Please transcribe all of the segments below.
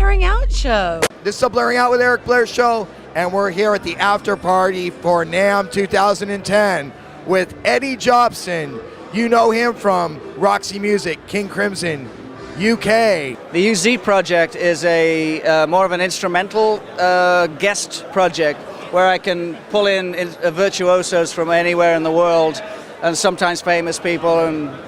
Blaring Out Show. This is the Blaring Out with Eric Blair show, and we're here at the after party for NAMM 2010 with Eddie Jobson. You know him from Roxy Music, King Crimson, UK. The UZ project is a more of an instrumental guest project where I can pull in virtuosos from anywhere in the world, and sometimes famous people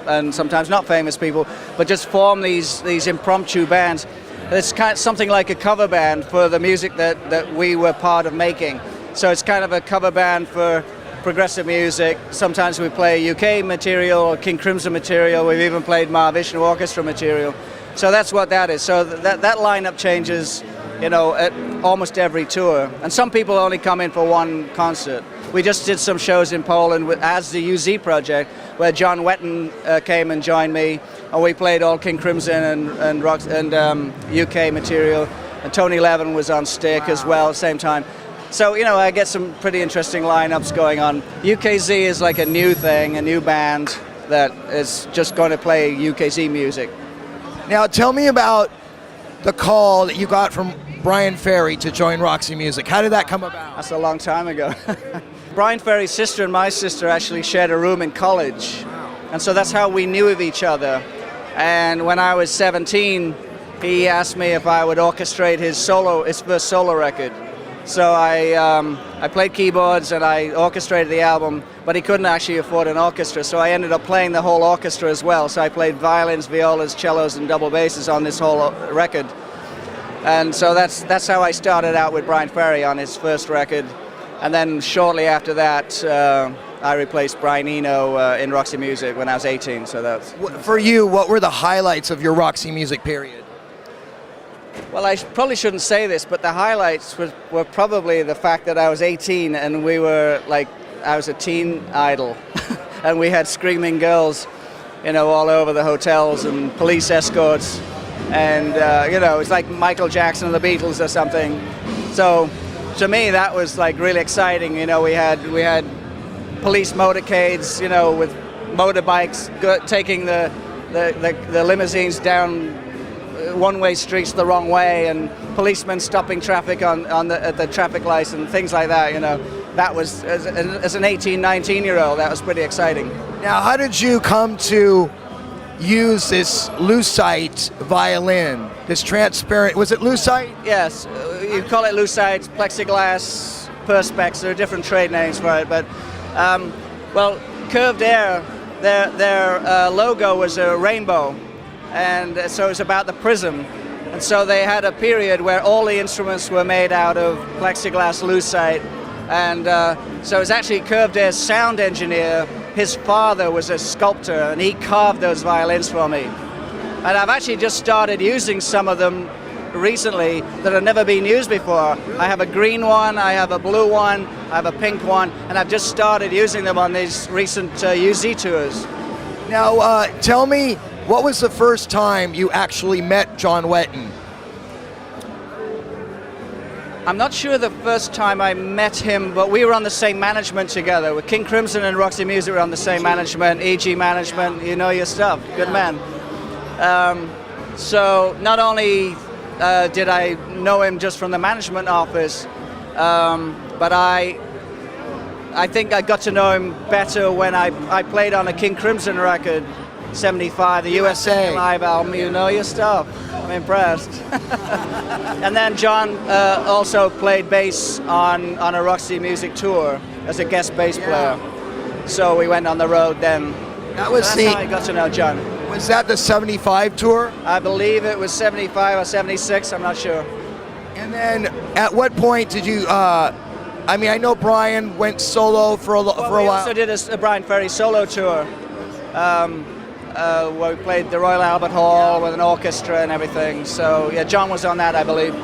and sometimes not famous people, but just form these impromptu bands. It's kind of something like a cover band for the music that we were part of making. So it's kind of a cover band for progressive music. Sometimes we play UK material or King Crimson material. We've even played Mahavishnu Orchestra material. So that's what that is. So that lineup changes, you know, at almost every tour. And some people only come in for one concert. We just did some shows in Poland as the UZ project, where John Wetton came and joined me, and we played all King Crimson and UK material. And Tony Levin was on stick as well at the same time. So, you know, I get some pretty interesting lineups going on. UKZ is like a new thing, a new band that is just going to play UKZ music. Now tell me about the call that you got from Brian Ferry to join Roxy Music. How did that come about? That's a long time ago. Brian Ferry's sister and my sister actually shared a room in college. And so that's how we knew of each other. And when I was 17, he asked me if I would orchestrate his first solo record. So I played keyboards and I orchestrated the album, but he couldn't actually afford an orchestra, so I ended up playing the whole orchestra as well. So I played violins, violas, cellos, and double basses on this whole record. And so that's how I started out with Brian Ferry on his first record. And then shortly after that, I replaced Brian Eno in Roxy Music when I was 18. So that's. For you, what were the highlights of your Roxy Music period? Well, I probably shouldn't say this, but the highlights were probably the fact that I was 18 and I was a teen idol. And we had screaming girls, you know, all over the hotels and police escorts. And, you know, it's like Michael Jackson and the Beatles or something. So to me, that was like really exciting. You know, we had police motorcades, you know, with motorbikes taking the limousines down one-way streets the wrong way, and policemen stopping traffic at the traffic lights and things like that. You know, that was as an 18, 19-year-old, that was pretty exciting. Now, how did you come to use this lucite violin? This transparent, was it lucite? Yes, you call it lucite, plexiglass, perspex. There are different trade names for it, but well, Curved Air, their logo was a rainbow. And so it's about the prism. And so they had a period where all the instruments were made out of plexiglass lucite. And so it's actually Curved Air's sound engineer. His father was a sculptor, and he carved those violins for me. And I've actually just started using some of them recently that have never been used before. I have a green one, I have a blue one, I have a pink one, and I've just started using them on these recent UZ tours. Now, tell me, what was the first time you actually met John Wetton? I'm not sure the first time I met him, but we were on the same management together. With King Crimson and Roxy Music, we were on the same management, EG management, you know your stuff, good man. So not only did I know him just from the management office, but I think I got to know him better when I played on a King Crimson record, 75, the USA live album. You know your stuff. I'm impressed. And then John also played bass on a Roxy Music tour as a guest bass player. So we went on the road then. That's how I got to know John. Was that the 75 tour? I believe it was 75 or 76, I'm not sure. And then at what point did you, I mean, I know Brian went solo for a while. We also did a Brian Ferry solo tour. Where we played the Royal Albert Hall with an orchestra and everything. So yeah, John was on that, I believe.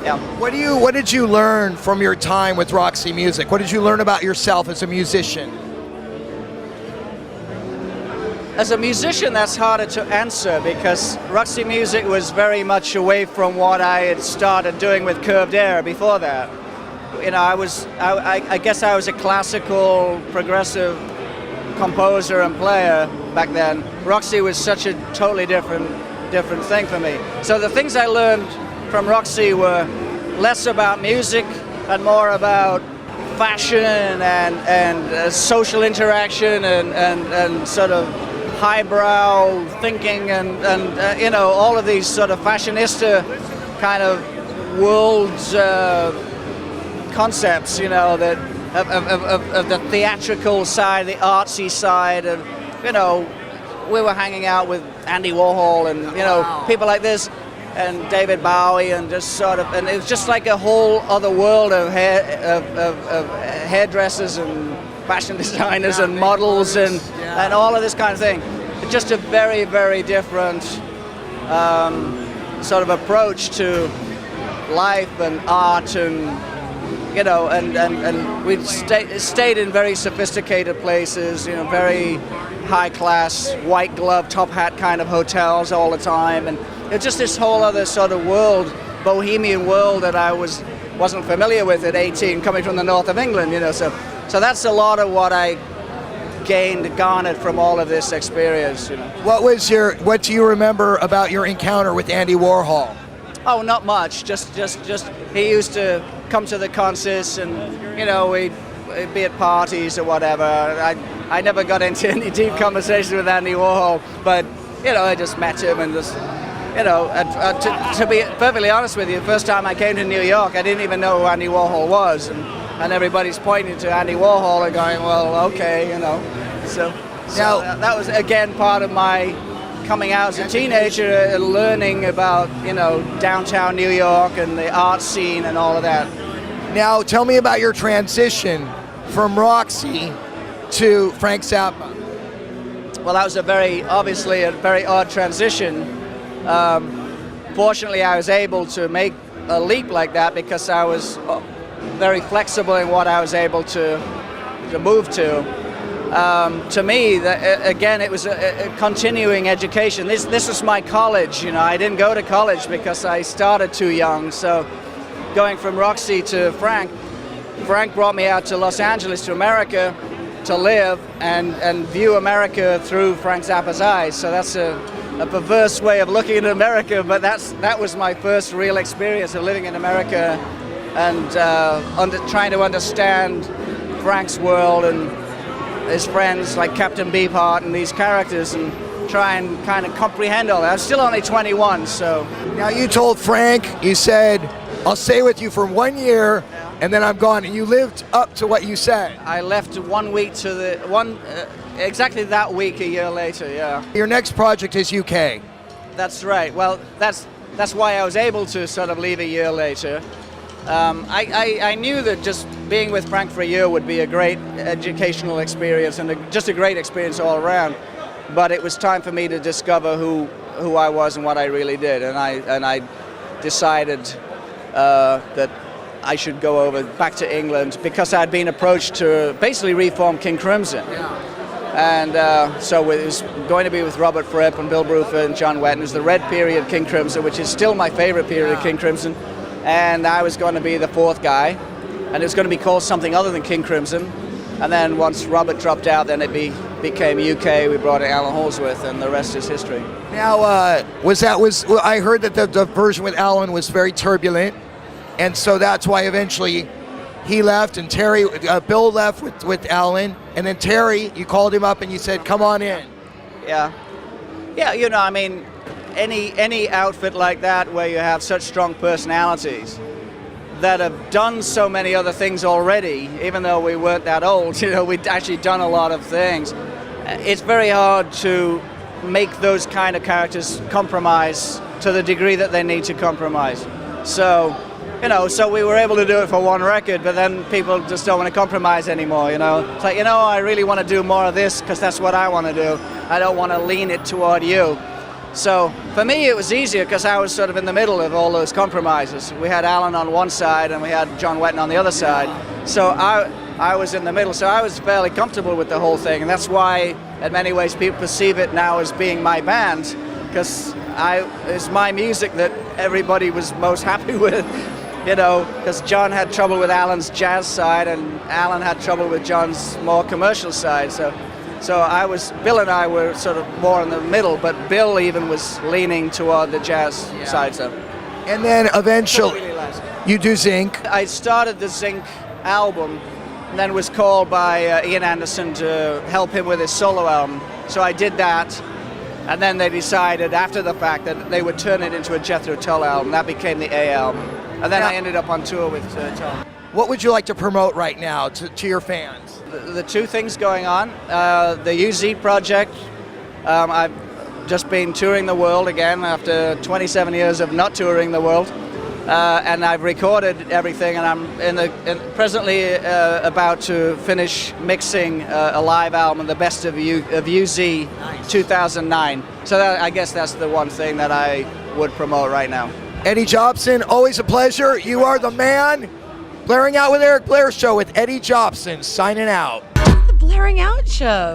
Yeah. What did you learn from your time with Roxy Music? What did you learn about yourself as a musician? As a musician, that's harder to answer because Roxy Music was very much away from what I had started doing with Curved Air before that. You know, I guess I was a classical, progressive composer and player back then. Roxy was such a totally different thing for me. So the things I learned from Roxy were less about music and more about fashion and social interaction and sort of highbrow thinking and you know, all of these sort of fashionista kind of world concepts, you know, that of the theatrical side, the artsy side, and you know, we were hanging out with Andy Warhol and you know, people like this, and David Bowie, and just sort of, and it was just like a whole other world of hairdressers and fashion designers and models and all of this kind of thing. Just a very, very different sort of approach to life and art, and you know, and we stayed in very sophisticated places, you know, very high class, white glove, top hat kind of hotels all the time, and it's just this whole other sort of world, bohemian world that I wasn't familiar with at 18, coming from the north of England, you know. So that's a lot of what I garnered from all of this experience, you know. What do you remember about your encounter with Andy Warhol? Oh, not much. Just he used to come to the concerts, and you know, we'd be at parties or whatever. I never got into any deep conversation with Andy Warhol, but you know, I just met him and just, you know, to be perfectly honest with you, the first time I came to New York, I didn't even know who Andy Warhol was, and everybody's pointing to Andy Warhol and going, well, okay, you know. So that was again part of my coming out as a teenager, learning about, you know, downtown New York and the art scene and all of that. Now, tell me about your transition from Roxy to Frank Zappa. Well, that was obviously a very odd transition. Fortunately, I was able to make a leap like that because I was very flexible in what I was able to move to. To me, again, it was a continuing education. This was my college, you know. I didn't go to college because I started too young. So going from Roxy to Frank brought me out to Los Angeles, to America, to live and view America through Frank Zappa's eyes. So that's a perverse way of looking at America, but that was my first real experience of living in America and trying to understand Frank's world and his friends like Captain Beefheart and these characters, and try and kind of comprehend all that. I'm still only 21, so. Now, you told Frank, you said, I'll stay with you for 1 year, and then I'm gone. And you lived up to what you said. I left 1 week exactly that week a year later, yeah. Your next project is UK. That's right. Well, that's why I was able to sort of leave a year later. I knew that just being with Frank for a year would be a great educational experience and just a great experience all around. But it was time for me to discover who I was and what I really did, and I decided that I should go back to England because I'd been approached to basically reform King Crimson. Yeah. And so it was going to be with Robert Fripp and Bill Bruford and John Wetton. It was the Red period King Crimson, which is still my favorite period of King Crimson. And I was going to be the fourth guy, and it was going to be called something other than King Crimson. And then once Robert dropped out, then it became UK. We brought in Alan Holdsworth, and the rest is history. Now, I heard that the version with Alan was very turbulent, and so that's why eventually he left, and Bill left with Alan, and then Terry, you called him up and you said, come on in. Yeah, you know, I mean, any outfit like that where you have such strong personalities that have done so many other things already, even though we weren't that old, you know, we'd actually done a lot of things. It's very hard to make those kind of characters compromise to the degree that they need to compromise. So, you know, so we were able to do it for one record, but then people just don't want to compromise anymore, you know. It's like, you know, I really want to do more of this because that's what I want to do. I don't want to lean it toward you. So for me, it was easier because I was sort of in the middle of all those compromises. We had Alan on one side and we had John Wetton on the other side. So I was in the middle, so I was fairly comfortable with the whole thing. And that's why, in many ways, people perceive it now as being my band, because it's my music that everybody was most happy with. You know, because John had trouble with Alan's jazz side and Alan had trouble with John's more commercial side. So Bill and I were sort of more in the middle, but Bill even was leaning toward the jazz side. So. And then eventually Really last. you do Zinc. I started the Zinc album, and then was called by Ian Anderson to help him with his solo album. So I did that, and then they decided after the fact that they would turn it into a Jethro Tull album. That became the A album, and then I ended up on tour with Tull. What would you like to promote right now to your fans? The two things going on, the UZ project. I've just been touring the world again after 27 years of not touring the world, and I've recorded everything, and I'm presently about to finish mixing a live album, the best of UZ 2009. So I guess that's the one thing that I would promote right now. Eddie Jobson, always a pleasure. You are the man. Blairing Out with Eric Blair show with Eddie Jobson signing out. The Blairing Out Show.